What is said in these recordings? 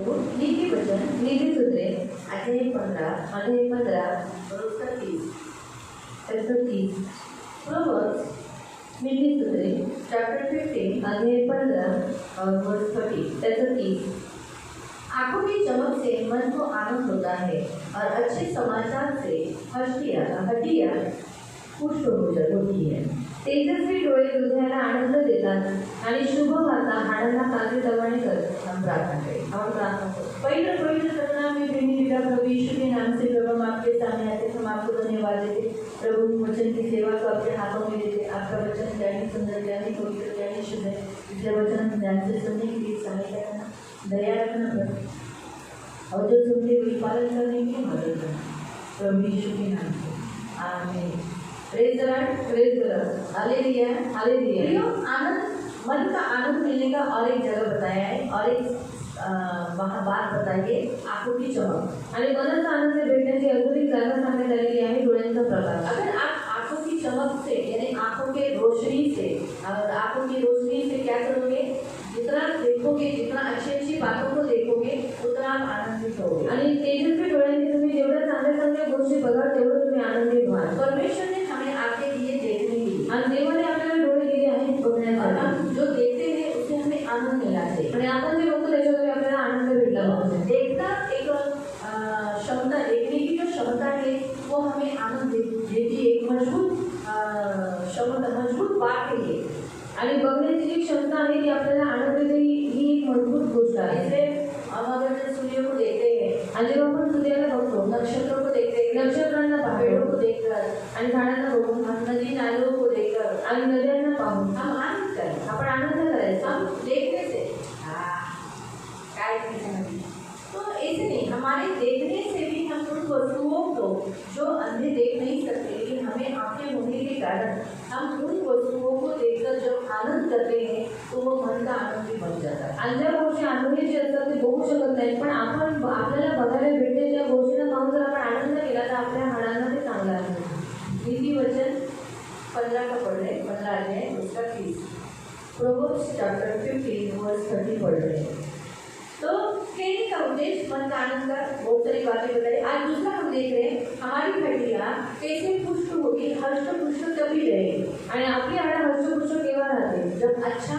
नीति वचन नीति सूत्रे अध्याय 15 रोज का 30 प्रोवर्ब्स नीति सूत्रे चैप्टर 15 अध्याय 15 और वर्स 30 आंखों की चमक से मन को आनंद होता है और अच्छे समाचार से हड्डियां पुष्ट होती है। तेजस्वी डोळे हृदयाला आनंद देतात आणि शुभ वार्ता हाडांना ताजेतवाने करतात। हम प्रार्थना करें। पवित्र करना में प्रेमी पिता प्रभु यीशु के नाम से प्रभु हम आपके सामने आते हम आपको धन्यवाद देते। प्रभु वचन की सेवा को आपके हाथों में देते। आपका वचन ज्ञानी सुंदर ज्ञानी पवित्र ज्ञानी शुद्ध है। इसलिए वचन ध्यान से सुनने के लिए सहायता करना, दया रखना प्रभु, और जो सुनते हुए पालन करने की मदद करना प्रभु यीशु के नाम से आमीन। Praise the Lord, hallelujah hallelujah. आनंद, मन का आनंद मिलने का और एक जगह बताया है और एक वहाँ बात बताइए आंखों की चमक आणि मनाचा आनंद भेटण्याची अजून एक जागा सांगण्यात आलेली आहे डोळ्यांचा प्रकाश। अगर आप आंखों की चमक से यानी आंखों के रोशनी से और आंखों की रोशनी से क्या करोगे, जितना देखोगे, जितना अच्छी बातों को देखोगे उतना आप आनंदित होगे आणि तेजस्वी डोळ्यांनी तुम्ही जेवढ्या चांगल्या गोष्टी बघाल तेवढं तुम्ही आनंदित व्हाल। परमेश्वर ने हमें आंखें दिए देखने के लिए आणि देवाने आपल्याला डोळे दिले आहेत बघण्यासाठी। हम जो देखते हैं उससे हमें आनंद मिला है आणि आपण जे बघतो त्याच्यातून आपल्याला आनंद भेटला पाहिजे। देखना एक क्षमता, देखने की जो क्षमता है वो हमें आनंद देती है, एक मजबूत क्षमता, मजबूत बात है ये। आणि बघण्याची जी क्षमता आहे ती आपल्याला आनंद देते, ही एक मजबूत गोष्ट आहे। इसलिए हम अगर सूर्य को देखते हैं आणि जेव्हा आपण सूर्याला बघतो, नक्षत्रों को देखते हैं, नक्षत्रांना पेड़ों को देखकर आणि झाडांना बघून, नदी नालों को देखकर आणि नद्यांना पाहून हम आनंद करें, आपण आनंद करायचा। हम देखने से तो ऐसे नहीं, हमारे देखने से भी हम उन वस्तुओं को जो अंधे देख नहीं सकते, लेकिन हमें आंखें होने के कारण हम उन वस्तुओं को देखकर जब आनंद करते हैं तो वो मन का आनंद भी बन जाता है। अंध्या गोष्टी आनंदी जे असतात ते बघू शकत नाहीत, पण आपण आपल्याला बघायला भेटते त्या गोष्टींना पाहून जर आपण आनंद केला तर आपल्या हाडांना ते चांगलं आहे। नीति वचन 15 का पढ़ रहे, 15 अध्याय उसका 30 प्रोवर्ब्स चैप्टर 15 वर्स 30 पढ़ रहे हैं। तो कहने का उद्देश्य मन का आनंद का बहुत सारी बातें बताई। आज दूसरा हम देख रहे हैं हमारी हड्डियां कैसे पुष्ट होगी, हर्ष पुष्ट तभी रहेगी आणि आपली हाडं हर्ष पुष्ट केव्हा राहते, जब अच्छा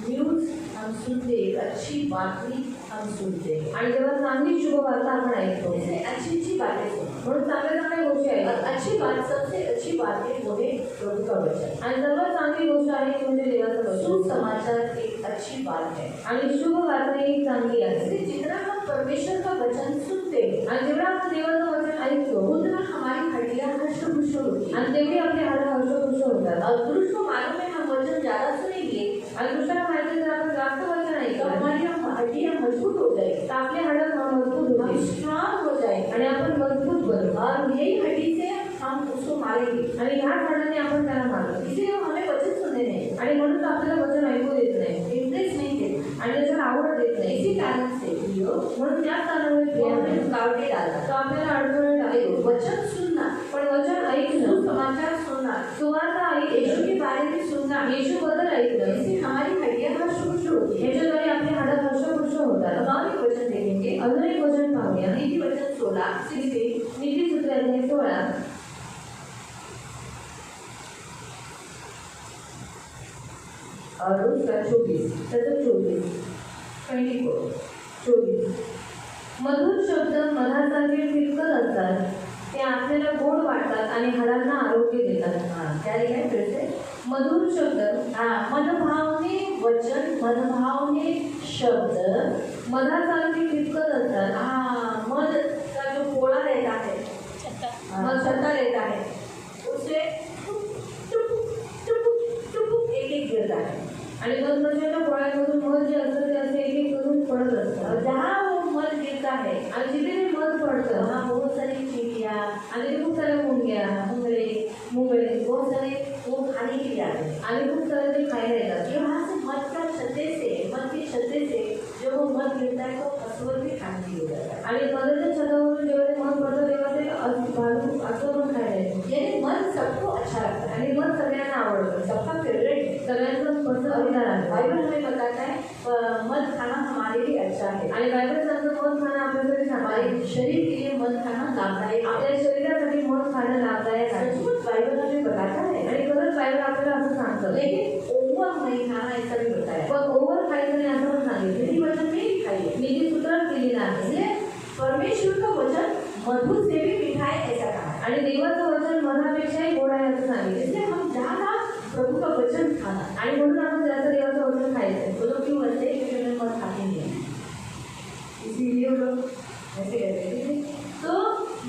न्यूज हम सुनते, अच्छी बातमी हम सुनते आणि जेव्हा चांगली शुभ वार्ता आपण ऐकतो, जैसे अच्छी बातें सुनो, म्हणून चांगल्या गोष्टी आहेत। अच्छी बात, सबसे अच्छी बात है वो है प्रभु का वचन आणि सर्वात चांगली गोष्ट आहे ती म्हणजे देवाचं वचन। सुसमाचार एक अच्छी बात है आणि शुभ वार्ता एक चांगली आहे। जितना हम परमेश्वर का वचन सुनते आणि जेवढा आपण देवाचं वचन ऐकतो उतना हमारी हड्डियां हर्षपुष्ट होती आणि तेवढी आपली हाडं हर्षपुष्ट होतात। और पुरुष को मालूम है हम वचन ज्यादा सुनेंगे आणि दुसऱ्याला माहिती जर आपण जास्त वचन ऐकलं हमारी हड्डियां मजबूत हो जाएगी, तो आपले हाडं मजबूत होते, स्ट्रॉन्ग हो जाए आणि आपण मजबूत बनू और यही हड्डी से हम उसको मारेंगे आणि ह्या हाडाने आपण त्याला मारतो। इसलिए हमें वचन सुनने नहीं आणि म्हणून आपल्याला वचन ऐकू देत नाही, इंटरेस्ट नहीं देत आणि त्याच्यावर आवड देत नाही। इसी कारण से म्हणून त्या कारणामुळे हमें रुकावटें डालता, तो आपल्याला अडचण डालेगा। वचन सुनना, पण वचन ऐकणं, समाचार सुनना, सुवार्ता यीशु के बारे में सुनना, यीशु बद्दल ऐकणं, इससे हमारी हड्डियां हर्षपुष्ट होती है, याच्याद्वारे आपली हाडं हर्षपुष्ट होतात। अब और एक वचन देखेंगे, अजून एक वचन पाहूया, नीति वचन 16 नीति सूत्र अध्याय 16 और उसका 24 मधुर शब्द मधासारखे फिरकत असतात, ते आपल्याला गोड वाटतात आणि हाडांना आरोग्य देतात। क्या लिखा है फिर से? मधुर शब्द, मनभावने वचन, मनभावने शब्द मधासारखे फिरकत असतात। मध का जो पोला रहता है, मध छत्ता रहता है, उससे टुपुक एक गिरता है आणि मधमाशाच्या पोळ्यामधून मध जे असतं ते असे एक करून पडत असतं। जहाँ वो मध गिरता है आणि जिथे मध पडतं वहाँ बहुत सारी चिड़िया आणि खूप साऱ्या मुंगळे बहुत सारे वो खाने के लिए आते हैं आणि खूप सारे ते खायला येतात। यहाँ से मध का छत्ते से, मध के छत्ते से जब वो मध गिरता है तो अस्वर भी खाने के लिए जाता है आणि मधाच्या छतावरून जेव्हा ते मध पडतं तेव्हा ते भालू अस्वर पण खायला येतो। यानी मध सबको अच्छा लगता है आणि मध सगळ्यांना आवडतं, सबका फेवरेट है, सगळ्यांचा पसंदीदा है। बाइबल हमें बताता है मध खाना हमारे लिए अच्छा है आणि बाइबल शरीर के लिए मध खाना लाभदायक, आपल्या शरीरासाठी मध खाणं लाभदायक आहे। सचमुच बाइबल हमें बताता है, आणि खरंच बाइबल आपल्याला असं सांगतं, लेकिन ओवर नहीं खाना ऐसा भी बताया, पण ओवर खायचं नाही असं पण सांगितलं। यही वचन में खाइए, मी जी सूत्र केलेलं आहे, इसलिए परमेश्वर का वचन मधु से भी मीठा है ऐसा कहा, आणि देवाचं वचन मधापेक्षाही गोड आहे असं सांगितलं। इसलिए हम ज्यादा प्रभु का वचन खाना, आणि म्हणून आपण जास्त देवाचं वचन खायचं। वो लोग क्यों बोलते हैं? क्योंकि उन्हें मध खाते नहीं है, इसीलिए वो लोग ऐसे कहते हैं। तो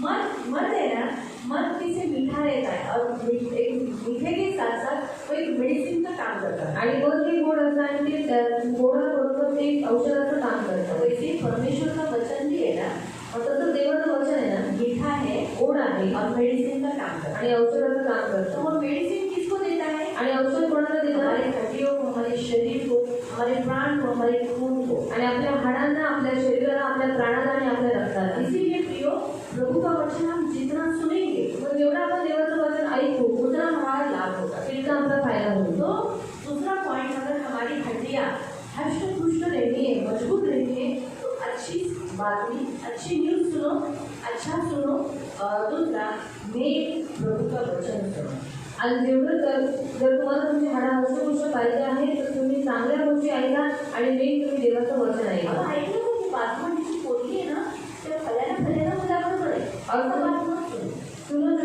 मध है ना, मध किसे मीठा रहता है, और एक मीठे के साथ साथ वो एक मेडिसिन का काम करता है, आणि मध हे गोड असतं आणि ते गोडाबरोबर ते औषधाचं काम करतं। वैसे परमेश्वर का वचन भी है ना, और तसं देवाचं वचन है ना, मीठा है, गोड आहे, और मेडिसिन का काम करता है, आणि औषधाचं काम करतं। तो मेडिसिन किसको देता है, आणि औषध कोणाला देतं? हमारे हड्डियों को, हमारे शरीर को, हमारे प्राण को, हमारे खून को, आणि आपल्या हाडांना, आपल्या शरीराला, आपल्या प्राणाला आणि आपल्या रक्ताला। इसीलिए प्रियो, प्रभु का वचन हम जितना सुनेंगे, तो जेवढा आपण देवाचं वचन ऐकू उतना हमारा लाभ होगा, तितका आपला फायदा होईल। तो दूसरा पॉइंट, अगर हमारी हड्डियाँ हष्ट पुष्ट रहनी है, मजबूत रहनी है, तो अच्छी बातमी, अच्छी न्यूज सुनो, अच्छा सुनो, और दूसरा मेन प्रभु का वचन सुनो। आणि जेवढं जर तुम्हाला तुमची हाडं हष्टपुष्ट पाहिजे आहे, तर तुम्ही चांगल्या गोष्टी ऐका, आणि मेन तुम्ही देवाचं वचन ऐका। ऐकलं तुम्ही बातमी जी बोलली है ना, ते फल्याना मुझे बरोबर है, और बात मत सुनो,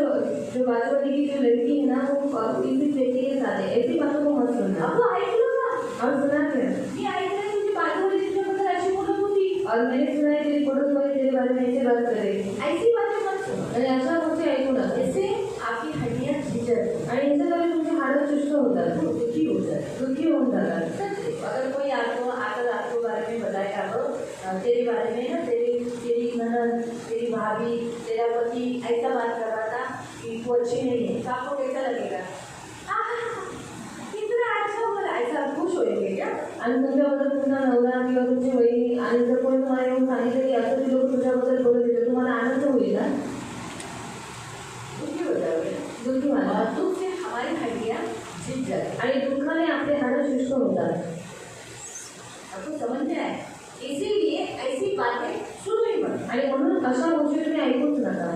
जो बाजू वाली की जो लड़की है ना, वो किसी बेटी के साथ है, ऐसी बातों को मत सुनना। अब वो ऐक लो ना, और सुना क्या ये ऐक रहे, तुझी बाजू वाली जिसने ऐसी बोलत होती, और मैंने सुना है तेरी पड़ोस वाली तेरे बारे में ऐसे बात करेगी, ऐसी बातें मत सुनो, आणि अशा गोष्टी ऐकू नका। इससे आपकी हड्डियाँ झिझकती, आणि याच्याद्वारे तुमची हाडं चुस्त होतात, दुखी होऊन जातात। अगर कोई आपको आकर आपको बारे में बताएगा, तो तेरे बारे में ना, तेरी ननद, तेरी भाभी, तेरा पति ऐसा बात कर रहा था कि वो अच्छी नहीं है, तो आपको कैसा लगेगा? कितना अच्छा बोला, ऐसा खुश होएंगे क्या? आणि तुमच्याबद्दल तुमचा नवरा किंवा तुमची वहिनी, आणि जर कोणी तुम्हाला येऊन सांगितलं की असं ती लोक तुझ्याबद्दल बोलत होते, तुम्हाला आनंद होईल ना? दुःखी होता, दुःखी व्हायला, दुःख से हमारी हड्डियाँ झिझ जाती, आणि दुःखाने आपले हाडं शुष्क होतात। आपको समझ में आए? इसीलिए ऐसी बातें सुनो ही मत, आणि म्हणून अशा गोष्टी तुम्ही ऐकूच नका।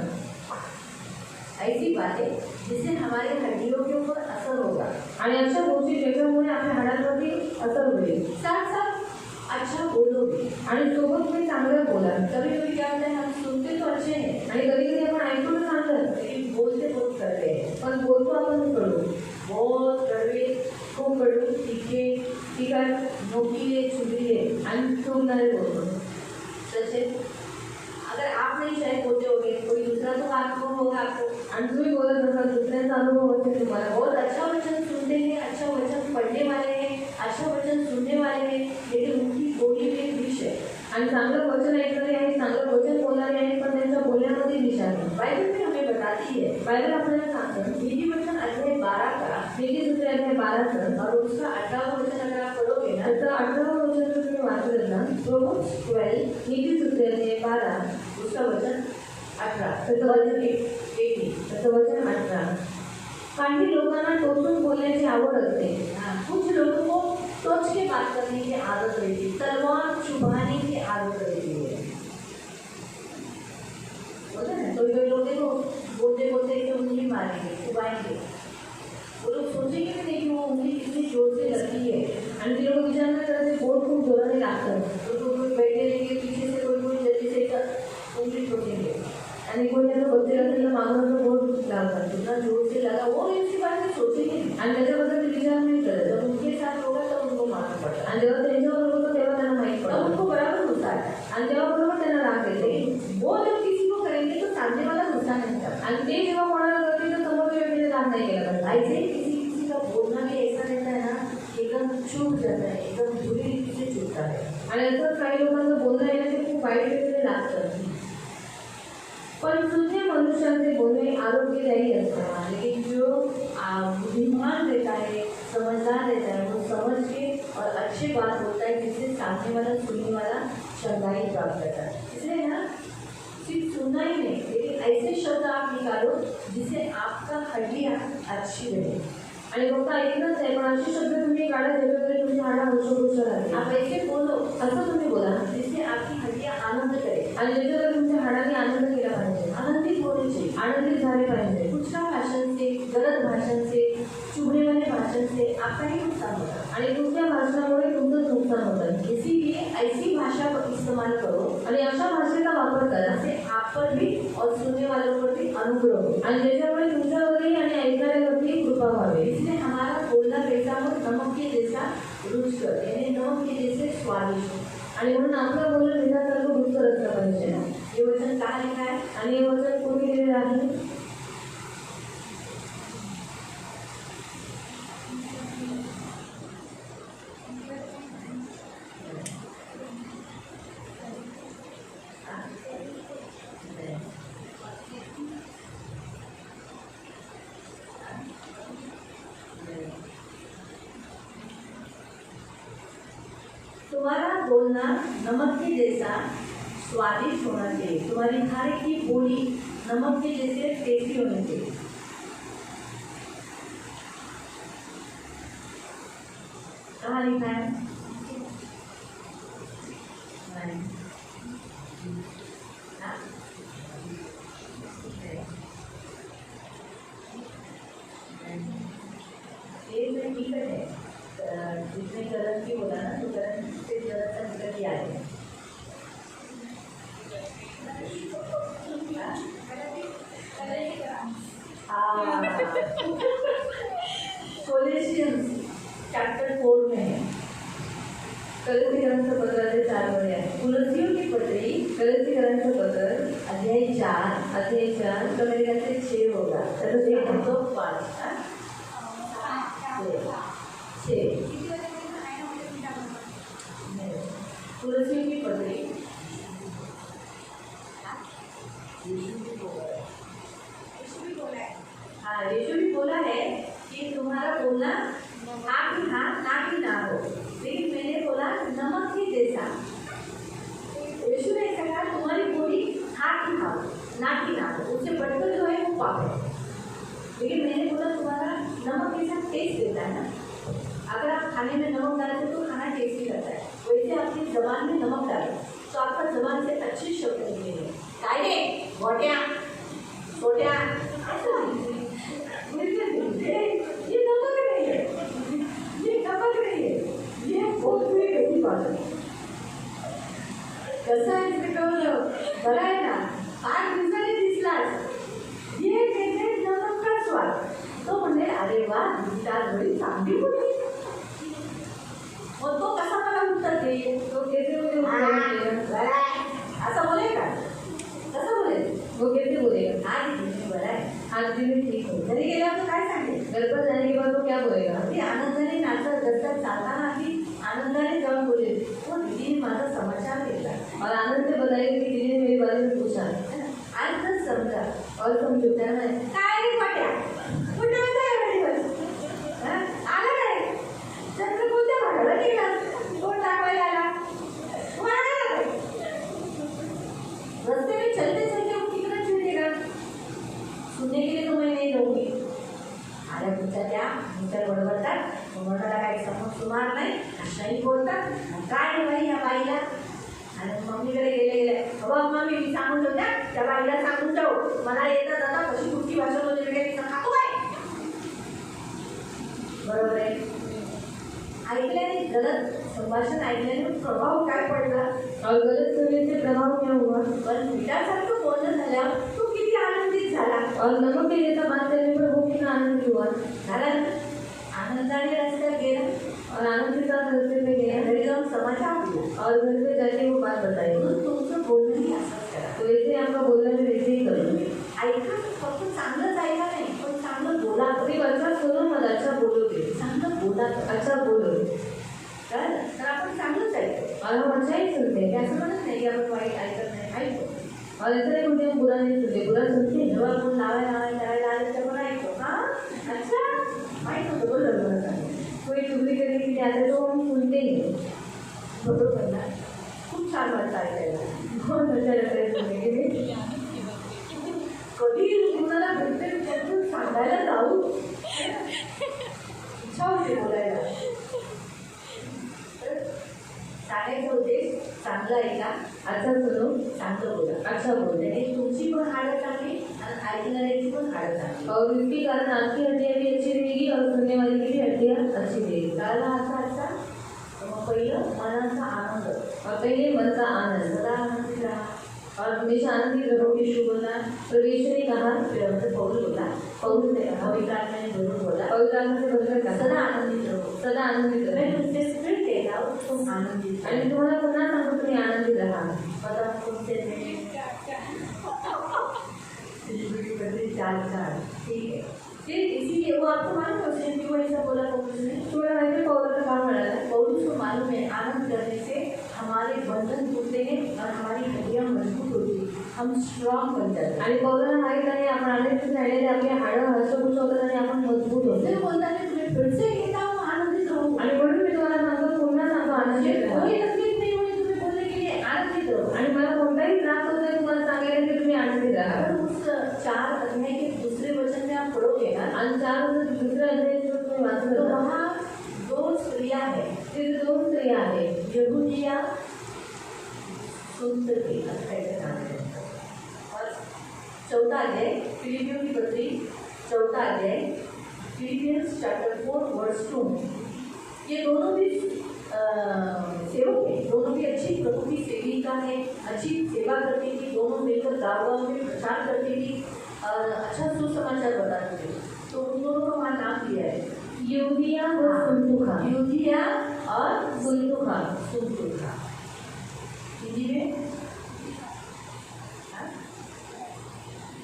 ऐसी बातें जिससे हमारे हड्डियों के ऊपर असर होगा, आणि अशा गोष्टी ज्याच्यामुळे आपल्या हाडांवरती असर होईल। साथ साथ अच्छा बोलो भी, आणि सोबत तुम्ही चांगलं बोला। कभी कभी क्या होता है, हम सुनते तो अच्छे हैं, आणि कधी कधी आपण ऐकून चांगलं, लेकिन बोलते बहुत कड़वे हैं, पण बोलतो आपण कडू, बहुत कड़वे, खूप कडू, तीखे, ठीक आहे, नोकीले, छुरीले, आणि ठोकणारे बोलतो। जैसे अगर आप नहीं शायद बोलते होंगे, कोई दूसरा तो आपको होगा, आपको, आणि तुम्ही बोलत असाल, दुसऱ्यांचा अनुभव होते तुम्हाला, बहुत अच्छा वचन सुनते हैं, अच्छा वचन पढ़ने वाले हैं, अच्छा वचन सुनने वाले हैं, लेकिन उनकी बोली में विष है, आणि चांगलं वचन ऐकणारे आहे, चांगलं वचन बोलणारे आहे, पण त्यांच्या बोलण्यामध्ये विष आहे। बाइबल में हमें बताती है, बाइबल आपल्याला सांगतं, नीति वचन अध्याय 12 का, नीति सूत्र अध्याय 12 और उसका 18वां वचन अगर आप पढ़ोगे ना, तो 18वां वचन जर तुम्ही वाचलं ना, प्रोव्हर्ब्स 12, नीति सूत्र अध्याय 12, उसका वचन 18, त्याचं वचन 18, त्याचं वचन 18। काही लोकांना टोचून बोलण्याची आवड असते, कुछ लोगों को टोच के बात करने की आदत रहती है, तलवार चुभाने की आदत रहती है, बोलते ना, तो ये लोग देखो बोलते बोलते एक उंगली मारेंगे, चुभाएंगे, वो लोग सोचेंगे भी नहीं कि वो उंगली कितनी जोर से लगती है, आणि ते लोक विचार नाही करत, बोट खूप जोराने लागतं, तो कोई बैठे रहेंगे पीछे से, कोई जल्दी से उंगली ठोकेंगे, आणि कोणी असं बसते असेल तर मागून बोट लागतात, जितना जोर से लगा वो इसके बारे में सोचेंगे, आणि त्याच्याबद्दल ते विचार नहीं करत। जब उनके साथ होगा तब उनको मालूम पड़ता, आणि जेव्हा त्यांच्याबरोबर होतं तेव्हा त्यांना माहीत पडतं, उनको बराबर होता है, आणि तेव्हा बरोबर त्यांना राग येते। वो जब किसी को करेंगे तो सामने वाला गुस्सा नहीं करता, आणि ते जेव्हा कोणाला करतील तर समोरच्या व्यक्तीने राग नाही केला पाहिजे। ऐसे किसी का बोलना भी ऐसा रहता है ना, एकदम चूक जाता है, एकदम बुरी रीति से चूकता है, आणि असं काही लोकांचं बोलणं आहे ना, ते खूप वाईट रीतीने लागतं। पण तुझे मनुष्यांचे बोलणे आरोग्यदायी असतात, लेकिन जो बुद्धिमान रहता है, समझदार रहता है, वो समझ के और अच्छी बात बोलता है, जिससे सामने वाला सुनने वाला शंगाई प्राप्त करता है। इसलिए ना सिर्फ सुनना ही नहीं, लेकिन ऐसे शब्द आप निकालो जिससे आपका हड्डियाँ अच्छी रहे, आणि फक्त ऐकणंच आहे, पण असे शब्द तुम्ही काढा ज्याच्याद्वारे तुमची हाडं हष्टपुष्ट राहते। आप ऐसे बोलो, असं तुम्ही बोला जिससे आपकी हड्डियाँ आनंद करें, आणि ज्याच्यावर तुमच्या हाडाने आनंद केला पाहिजे, आनंदित होने चाहिए, आनंदित झाले पाहिजे। कुछ ना भाषण से, गलत भाषण से, चुभने वाले भाषण से आपका ही नुकसान होता है आणि दुसऱ्या भाषणामुळे तुमचं नुकसान होतं। इसीलिए ऐसी भाषा इस्तेमाल करो आणि अशा भाषेचा वापर करा से आप पर भी और सुनने वालों पर भी अनुग्रह हो आणि ज्याच्यामुळे तुमच्यावरही आणि ऐकणाऱ्यावरही कृपा व्हावी। इसलिए हमारा बोलना कैसा हो, नमक के जैसा रुचकर, यानी नमक के जैसे स्वादिष्ट आणि म्हणून आपलं बोलणं मिठासारखं रुचकर असलं पाहिजे ना। हे वचन का लिहिलं आहे आणि हे वचन कोणी दिलेलं आहे? तुम्हारा बोलना नमक के जैसा स्वादिष्ट होना चाहिए, तुम्हारी हर एक की बोली नमक के जैसे टेस्टी होनी चाहिए। कहाँ लिखा है? जिसने गलत की बोला ना तो गलत से गलत का निकल के आए। कोलेशियंस चैप्टर 4 में है, कलसी ग्रंथपत्राचे 4 वडे आहे। तुलसीयों की पत्री, कलसी ग्रंथपत्र अध्याय 4 कमेरिकाचे 6 होगा, त्याचं एक होतो 5 6 तुलसी की पत्री हाँ, यीशु भी बोला है कि तुम्हारा बोलना हाँ भी हाँ ना भी ना हो, लेकिन मैंने बोला नमक ही जैसा। यीशु ने कहा तुम्हारी बोली हाँ की हाँ ना की ना हो, उससे बढ़कर जो है वो पाप है, लेकिन मैंने बोला तुम्हारा नमक के साथ टेस्ट देता है ना। अगर आप खाने में नमक डालते तो खाना टेस्टी लगता है, वैसे अपनी जबान में नमक डालें तो आपका जबान से अच्छे शब्द निकलेंगे। कायदे गोटिया छोटिया ये नमक नहीं है, ये नमक नहीं है, ये बहुत हुई गई बात है। कसं आहे ते कळलं, बरं आहे ना? 5 दिवसांनी दिसलास, ये कहते नमक का स्वाद। तो म्हणले अरे वा, चार घडी चांगली बोलली। मग तो कसा मला उत्तर देईल? तो कैसे बोलेगा? असं बोलेल का? कसं बोलेल? वो कैसे बोलेगा? हाँ जी बरं आहे, आज दिन ठीक हो। घरी गेल्यावर तो काय सांगेल? गणपत जाने के बाद तो क्या बोलेगा? अगदी आनंदाने नाचत रस्त्यात चालताना अगदी आनंदाने जाऊन बोलेल, वो दीदी ने माझा समाचार घेतला और आनंद से बताएगा कि दीदी ने मेरे बारे में पूछा। आज तक समझा और समझो त्याला काय रे पाट्या कुठे होता एवढे दिवस? आला काय? चंद्र कोणत्या भागाला गेला? कोण दाखवायला आला? रस्ते में चलते चलते वो कितना छूटेगा? सुनने के लिए तो मैं नहीं रहूँगी। अरे पुढच्या त्या नंतर बडबडतात, बडबडायला काही समज सुमार नाही, अशाही बोलतात। काय रे बाई या बाईला? आणि मम्मीकडे गेले बाबा मम्मी मी सांगून ठेवत्या त्या बाईला सांगून ठेव, मला येता जाता कशी कुठची भाषा बोलते वगैरे खातो काय? बरोबर आहे। ऐकल्याने गलत संभाषण ऐकल्याने प्रभाव काय पडला और गलत सुनने से प्रभाव क्या हुआ? पण मिठासारखं बोलणं झाल्यावर तो किती आनंदित झाला और नमक के जैसा बात करने पर वो कितना आनंदित हुआ झाला। आनंदाने रस्त्यात गेला और आनंद के साथ रस्ते में गया, घरी जाऊन समाचार दिया और घर पे जाके वो बात बताई। तुमचं बोलणंही असंच करा, तो वैसे आपका बोलणं भी वैसे ही करो। ऐका, फक्त चांगलंच ऐका नाही, पण चांगलं बोला। कधी अच्छा सुनो मग अच्छा बोलोगे, चांगलं बोला, अच्छा बोलोगे तर आपण चांगलंच ऐकतो और हम अच्छा ही सुनते हैं। असं म्हणत नाही की आपण वाईट ऐकत नाही, ऐकतो और ऐसा नहीं बोलते हम बुरा नहीं सुनते, बुरा सुनते जेव्हा कोण लावायला करायला आलं तेव्हा ऐकतो। हाँ अच्छा माहीत होतं बोललं बरं, कोई चुगली करने के लिए आते तो हम सुनते ही बरोबर ना। खूप छान वाटतं ऐकायला, बहुत मजा येते सुनने के लिए। कधी कुणाला भेटते त्यातून सांगायला जाऊ इच्छा होते बोलायला। सांगायचा उद्देश चांगलं माझा ऐका, अच्छा सुनो, चांगलं बोला, अच्छा बोलते आणि तुमची पण हाडं चांगली आणि ऐकणाऱ्याची पण हाडं चांगली. और इसके कारण आपकी हड्डियाँ भी अच्छी रहेगी और सुनने वाले की भी हड्डियाँ अच्छी रहेगी. कळाला असा अच्छा. मग पहिलं मनाचा आनंद, और पहिले मन का आनंद, सदा आनंदित राहा और हमेशा आनंदित रहो. यीशु बोला, परमेश्वर ने कहा, फिर पौलुस बोला, पौलुस ने कहा, पवित्र आत्मा ने जरूर बोला, पवित्र आत्मा से बोलकर कहा, सदा आनंदित रहो, सदा आनंदित रहो. मैं तुमसे स्पिरिट देता हूँ, तुम आनंदित रहो. आणि तुम्हाला पुन्हा सांगतो तुम्ही आनंदित राहा. बता तुमसे चार ठीक है. फिर इसीलिए वो आपको मालूम है उसने क्यों ऐसा बोला पौलुस ने. तुम्हाला माहिती है पौलुस का काम मिळाला. पौलुस को मालूम है आनंद करने से हमारे बंधन टूटते हैं और हमारी हड्डियाँ मजबूत होती हैं, हम स्ट्रॉन्ग बन जाते हैं. आणि पौलुसला माहित आहे आपण आनंदित राहिलेले आपली हाडं हसबुस होतात आणि आपण मजबूत होतो. ते बोलतात की तुम्ही फिर से घेता हूँ आनंदित रहो. आणि म्हणून मी तुम्हाला सांगतो पुन्हा सांगतो आनंदित रहा. कोई तकलीफ नहीं होगी तुम्हें बोलने के लिए आनंदित रहो. आणि मला कोणताही त्रास होत नाही तुम्हाला सांगायला की तुम्ही आनंदित राहा. उस 4 अध्याय के दूसरे वचन में आप पढ़ोगे ना आणि 4 दूसरे अध्याय जो तुम्ही वाचलं तो वहाँ 2 स्त्रियाँ हैं. तिथे 2 स्त्रिया आहेत. यहूदिया सुंदरी असं काहीतरी नाव आहे. और 4था अध्याय फिलिपियों की पत्री 4था अध्याय फिलिपियंस चैप्टर 4 वर्स 2. ये दोनों भी सेवक है, दोनों भी अच्छी प्रभु की सेविका है, अच्छी सेवा करती थी, दोनों मिलकर गाँव में प्रचार करती थी और अच्छा सुसमाचार बताती थी. तो उन दोनों का वहाँ नाम दिया है यूदिया और सुंतुखा. यूदिया और सुंतुखा. सुंतुखा हिंदी में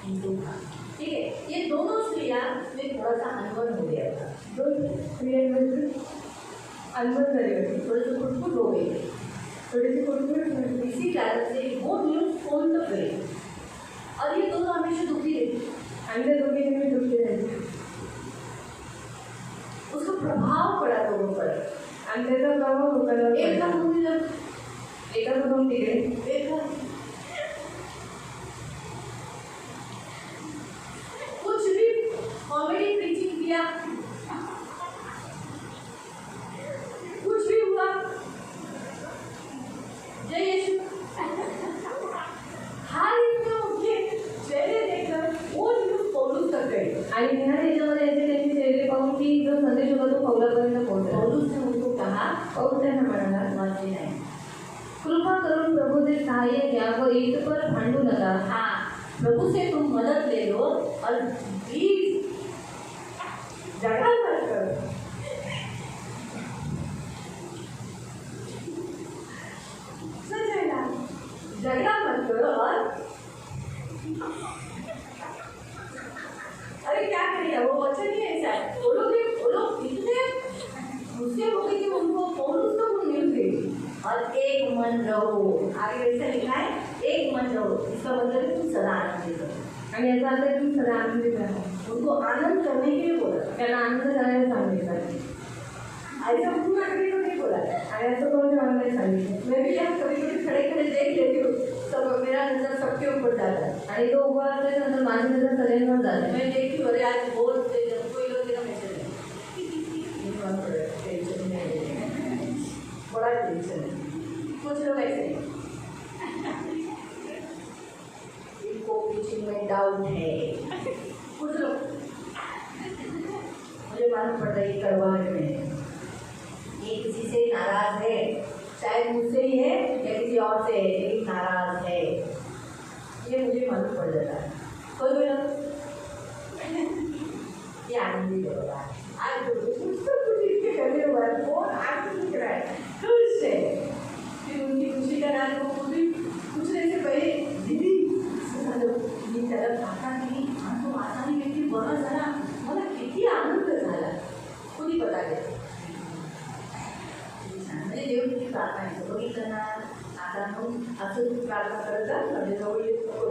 सुंतुखा. ठीक है. ये दोनों स्त्रियाँ में थोड़ा सा अनबन हो गया था. दोनों स्त्रियाँ में अनबन करी होती, थोड़ी सी कुटकुट हो गई थी, थोड़ी सी कुटकुट. इसी कारण से वो न्यूज फोन तक गई और ये दोनों हमेशा दुखी रहती. अंदर दुखी में दुखी रहती. उसका प्रभाव पड़ा लोगों पर. अंदर का प्रभाव होगा. एक का मुंह जब एक का तुम ठीक है एक कुछ भी कॉमेडी प्रीचिंग किया, कुछ भी हुआ, जय यीशु हाल में उनके चेहरे देखकर वो न्यूज पौलुस तक गई. आणि ह्या त्याच्यामध्ये ऐसे त्यांचे चेहरे पाहून की जो संदेश होता तो पौलापर्यंत पोहोचला. पौलुस ने उनको कहा, पौलुस त्यांना म्हणाला, वाचले नाही, कृपा करून प्रभु से सहाय्य घ्या व इथपर भांडू नका. हाँ, प्रभु से तुम मदद ले लो और प्लीज झगड़ा मत करो. सच है ना, झगड़ा मत करो. और अरे क्या करिए, वो वचन ही ऐसा है. वो लोग इतने गुस्से हो गए कि उनको पौलुस को वो न्यूज गई. और एक मन रहो, आगे वैसे लिखा है एक मन रहो. इसका मतलब है तुम सदा आनंदित रहो. आणि याचा अर्थ है तुम सदा आनंदित रहो. उनको आनंद करने के लिए बोला, त्याला आनंद करायला सांगितलं. ऐसा पूरा कभी तो नहीं बोला. आणि असं कोण नाही सांगितलं. मैं भी यहाँ कभी कभी खड़े खड़े देख लेती हूँ, सब मेरा नजर सबके ऊपर जाता है. आणि तो उभा असते नंतर माझी नजर सगळ्यांवर जाते. मैं देखती हूँ, अरे आज बहुत कोई लोग मेरा मैसेज है, टेंशन नहीं, बड़ा टेंशन है. कुछ लोग ऐसे इनको टीचिंग में डाउट है. कुछ लोग मुझे मालूम पड़ता है करवाहट में ये किसी से नाराज है, शायद मुझसे ही है या किसी और से है, लेकिन नाराज है, ये मुझे मालूम पड़ जाता है. कोई कोई लोग ये आनंदित होगा. आज कुछ इसके करने के बाद बहुत आनंद दिख रहा है, खुश है. फिर उनकी खुशी का रात को पूछने से पहले दीदी मी त्याला आता नाही आणि तो आता नाही किती बरं झाला, मला किती आनंद झाला. कोणी पता घ्या म्हणजे देव किती प्रार्थना आहे बघितलं ना. आता मग असं तुम्ही प्रार्थना करत जा, म्हणजे जवळ येत नको.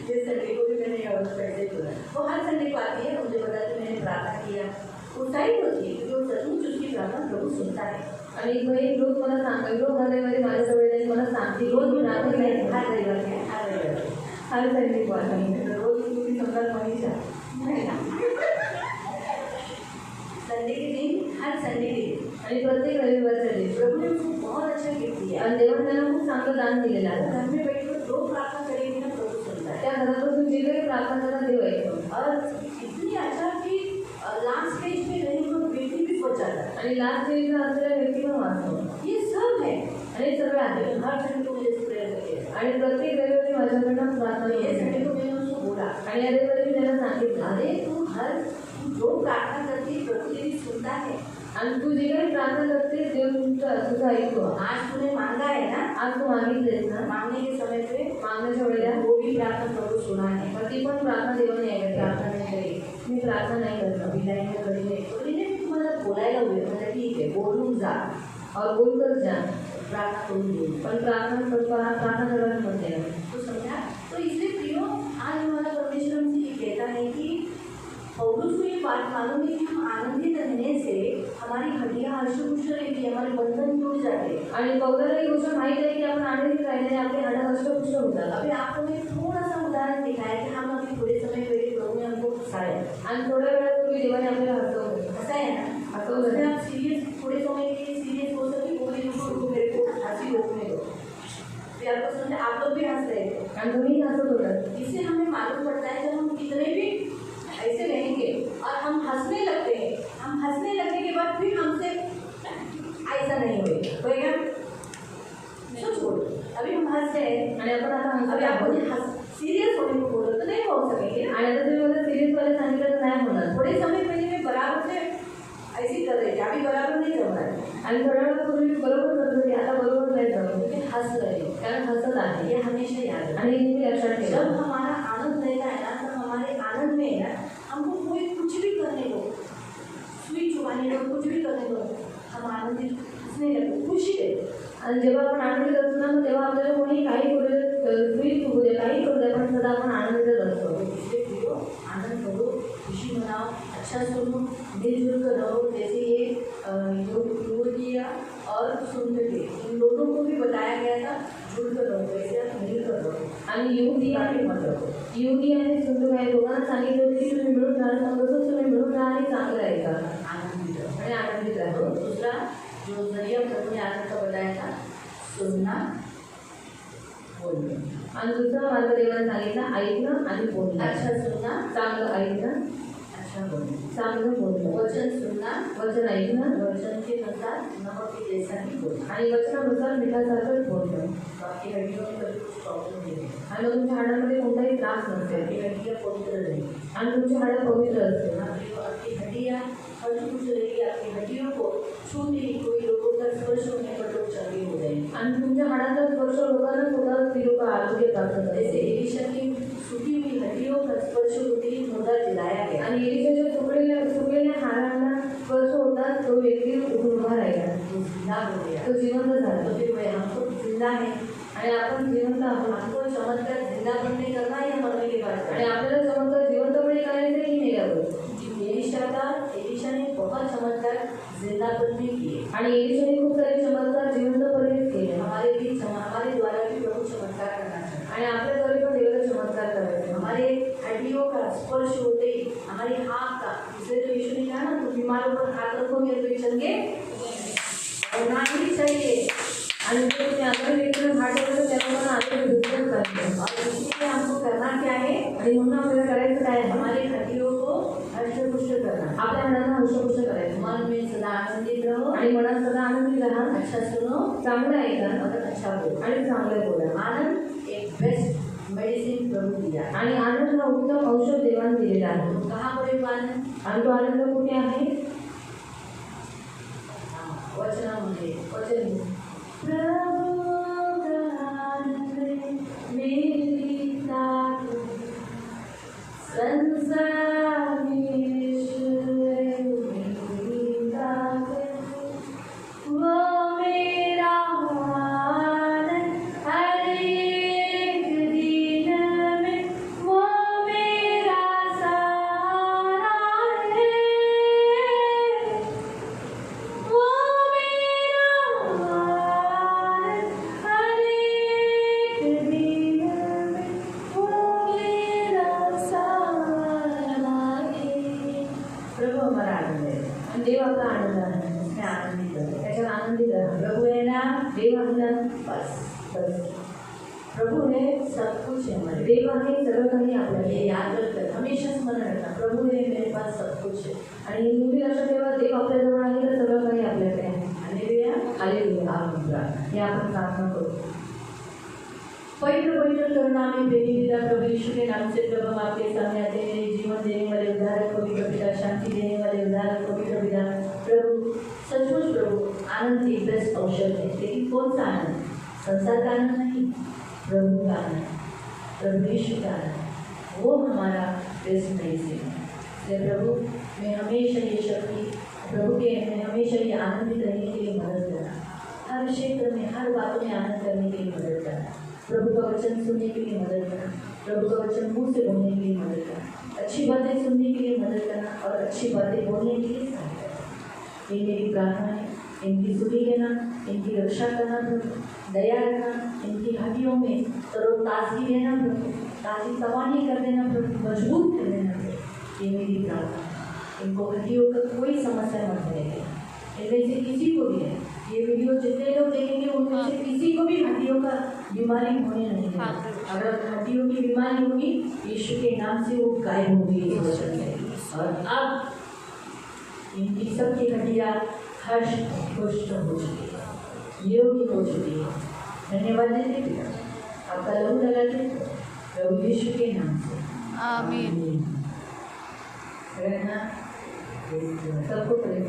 ये संडे को भी मैंने कैसे बोला, वो हर संडे को आती है, मुझे पता कि मैंने प्रार्थना किया. उत्साहित होती है जो सचमुच उसकी प्रार्थना प्रभु सुनता है. आणि एक रोज मला सांगतो, रोज हर रविवारी माझ्याजवळ येते, मला सांगते रोज मी प्रार्थना केली. हर रविवारी हर संडे को आती. रोज तुम्ही समजा मनीषा संडे के दिन, हर संडे के दिन आणि प्रत्येक रविवारच्या दिवशी प्रभु ने उसको बहुत अच्छा गिफ्ट दिया। आणि देवाने त्यांना खूप चांगलं दान दिलेलं वो आहे। घर में बैठकर जो प्रार्थना करेगी ना प्रभु सुनता है। त्या घरापासून जे काही प्रार्थना करा देव ऐकतो। और इतनी अच्छा कि लास्ट स्टेज में नहीं तो व्यक्ति भी पहुंच जाता है। आणि लास्ट स्टेजला असलेल्या व्यक्ती पण वाचतो। ये सब है आणि हे सगळं आहे। हर संडे को मुझे प्रेयर करते हैं आणि प्रत्येक रविवारी माझ्याकडनं प्रार्थना ये संडे येते। को मैंने उसको बोला आणि या रविवारी मी त्यांना सांगितलं अरे तू जो प्रार्थना करती है प्रभु तेरी सुनता है। आणि तू जे काही प्रार्थना करते देव तुझं ऐकतो। आज तूने मांगा है ना, आज तू मागितलेस ना, मांगने के समय पे मागण्याच्या वेळेला वो भी प्रार्थना प्रभु सुना है। मग ती पण प्रार्थना देवाने ऐकली। प्रार्थना नहीं करी, मी प्रार्थना नाही करत। अभी लाइन में खड़ी है तो मैंने तुम्हाला बोलायला हुए म्हणजे ठीक आहे बोलून जा और बोलकर जा, प्रार्थना करून देऊ पण प्रार्थना करायला म्हणते ना। तो समझा। तो इसलिए प्रियो आज हमारा परमेश्वर हमसे ये कहता है कि पौलुस को ये बात मालूम है कि हम आनंदित रहने से हमारी हड्डियाँ हष्ट-पुष्ट रहती है, हमारे बंधन टूट जाते हैं। आणि पौलाला ही गोष्ट माहित आहे की आपण आनंदित राहिल्याने आपले हाडं हष्टपुष्ट होतात। अभी आपको मैं थोड़ा सा उदाहरण दिखाया कि हम अभी थोड़े समय पहले प्रभु ने हमको हंसाया आणि थोड्या वेळापूर्वी देवाने आपल्याला हसवलं। हंसा है ना, हसवलं। उसमें आप सीरियस थोड़े समय के लिए सीरियस हो सके कोई रुको मेरे को हंसी रोकने दो। प्यार को समझे आप लोग भी हंस रहे थे आणि तुम्ही हसत होतात। इससे हमें मालूम पड़ता है जब हम कितने भी ऐसे रहेंगे और हम हंसने लगते हैं, हम हंसने लगने के बाद फिर हमसे ऐसा नहीं होएगा। सोच बोलो अभी हम हंस रहे हैं आणि आपण आता अभी हसत आपको आहोत। सीरियस होने को बोलो तो नहीं हो सकेंगे। आणि आता तुम्ही मला सिरियस वाले सांगितलं तर नाही होणार। थोड़े समय पहले मैं बराबर से ऐसे कर रही थी, अभी बराबर नहीं कर रहा है आणि थोड्या वेळापूर्वी मी बरोबर करत होती, आता बरोबर नाही करत। लेकिन हंस रहे हो कारण हसत आहे। ये हमेशा याद रखना। आणि हे मी लक्षात जब ठेवा। हमारा आनंद रहता है ना तब हमारे आनंद में ना हमको कोई कुछ भी करने दो, सुई चुबाने दो, कुछ भी करने दो, हम आनंदित हंसने लगते, खुशी रहते। आणि जेव्हा आपण आनंदित असतो ना मग तेव्हा आपल्याला कोणी काही करू दे, स्वीट होऊ दे, काही करू दे, पण सदा आपण आनंदितच असतो। इसलिए प्रियो आनंद करो, खुशी मनाओ, अच्छा सुनो, मिलजुल कर रहो। जैसे ये युवतिया और सुंदरी इन दोनों को भी बताया गया था जुड़कर रहो, वैसे आप मिलकर रहो। आणि युवती आणि सुंदर या दोघांना सांगितलं होतं की तुम्ही मिळून राहा, तसंच तुम्ही मिळून राहा आणि चांगलं राहायचं आनंदित रहो आणि आनंदित तो राहा। दूसरा जो जरिया प्रभु ने आनंद का बताया था सुनना बोलना। आणि दुसरा मार्ग देवाने सांगितलं ऐकणं आणि बोलणं। अच्छा सुनना, चांगलं ऐकणं, अच्छा बोलना। चांगलं बोलणं। वचन सुनना, वचन ऐकणं वचन के अनुसार नमक के जैसा ही बोलना। आणि वचनानुसार मिठासारखंच बोलणं। तो आपकी हड्डियों में कभी कुछ प्रॉब्लम नहीं है, आणि मग तुमच्या हाडामध्ये कोणताही त्रास नसेल आपकी हड्डियाँ पवित्र रहेगी। आणि तुमची हाडं पवित्र असतील। आपकी हड्डियाँ हष्ट-पुष्ट रहेगी, आपकी हड्डियों को छूने कोई लोगों का स्पर्श होने पर लोग चंगे हो जाएंगे। आणि तुमच्या हाडाचा स्पर्श लोकांना स्वतः ती लोक आरोग्य प्राप्त जैसे करते। एलिशा की सूखी हुई हड्डियों का स्पर्श होते ही मुर्दा जिलाया गया, आणि एलिशाच्या सुकलेल्या हाडांना स्पर्श होतात तो व्यक्ती उभा राहिला, तो जिंदा हो गया। तो जिवंत झाला। तो फिर वह हमको जिंदा है, आणि आपण जिवंत आहोत। हमको चमत्कार जिंदा बनने करना है या मरने के बाद आणि आपल्याला चमत्कार जिवंतपणे करायचं की मेल्यावर। एलिशा ने बहुत चमत्कार जिंदा बनने किए। आणि एलिशाने खूप सारे चमत्कार जिवंतपणे केले। हमारे द्वारा भी प्रभु चमत्कार करना चाहिए। आणि आपल्याद्वारे पण देवाला चमत्कार करायचे। हमारे हड्डियों का स्पर्श होते ही हमारे हाथ का, इसलिए तो यीशु ने कहा ना तो बीमारों पर हाथ रखोगे तो चंगे होना ही चाहिए। आणि जर तुम्ही आजारी व्यक्तीला हात ठेवलं तर त्याला आरोग्य दुर्बल करते। और इसलिए हमको करना क्या है, आणि म्हणून आपल्याला करायचं काय आहे, हमारे हड्डियों को हष्ट-पुष्ट करना, आपल्या हाडांना हष्टपुष्ट करायचं। मन में सदा आनंदित रहो, आणि मनात सदा आनंदी राहा, अच्छा सुनो चांगलं ऐका और अच्छा बोलो। आणि चांगलं बोला। आनंद एक बेस्ट मेडिसिन प्रभु दिया। आणि आनंद हा उत्तम औषध देवाने दिलेला आहे। कहाँ पर एक आनंद, आणि तो आनंद कुठे आहे, वचनामध्ये। वचन प्रभु का आनंद मेरी ताकत, संसार में ईश्वर मेरी ताकत, वो मेरा आनंद हर एक दिन में, वो मेरा सहारा है, वो मेरा दिला बस बस. प्रभू हे सब कुछ है हमारे. देव आहे सगळं काही आपल्याला. ये याद रखकर हमेशा स्मरण रखना, प्रभू है मेरे पास सब कुछ है. आणि तुम्ही लक्षात ठेवा देव आपल्याजवळ आहे तर सगळं काही आपल्याकडे आहे. हालेलुया. हालेलुया. आमेन. हे आपण प्रार्थना करू. पवित्र पवित्र करुणामय प्रेमी पिता प्रभु यीशु के नाम से प्रभु हम आपके सामने आते हैं. जीवन देने वाले उद्धारक पवित्र पिता, शांति देने वाले उद्धारक पवित्र पिता, प्रभु सचमुच प्रभु आनंद एक बेस्ट औषध है. लेकिन कौन सा आनंद? संसार का आनंद नहीं, प्रभु का आनंद, प्रभु यीशु का आनंद, वो हमारा बेस्ट मेडिसिन है. इसलिए प्रभु मैं हमेशा ये शक्ति प्रभु के मैं हमेशा ये आनंदित रहने के लिए मदद करना, हर क्षेत्र में हर बात में आनंद करने के लिए मदद करना, प्रभु का वचन सुनने के लिए मदद करना, प्रभु का वचन मुंह से बोलने के लिए मदद करना, अच्छी बातें सुनने के लिए मदद करना और अच्छी बातें बोलने के लिए सहायता करना. ये मेरी प्रार्थना है. इनकी सुनी लेना, इनकी रक्षा करना प्रभु, दया रखना, इनकी हड्डियों में तरोताजगी देना प्रभु, ताज़ी तवानी कर देना प्रभु, मजबूत कर देना प्रभु. ये मेरी प्रार्थना है. इनको हड्डियों का कोई समस्या मत रहेगी. इनमें से किसी को भी है, ये वीडियो जितने लोग देखेंगे उनमें से किसी को भी हड्डियों का बीमारी होने नहीं है. अगर हड्डियों की बीमारी होगी यीशु के नाम से वो गायब होगी इस वचन से. और अब इनकी सबकी हड्डियाँ हष्ट पुष्ट हो चुकी है, निरोगी हो चुकी है. धन्यवाद देते पिता, आपका लहू लगाते प्रभु यीशु के नाम से. आमीन. रहना सबको प्रेम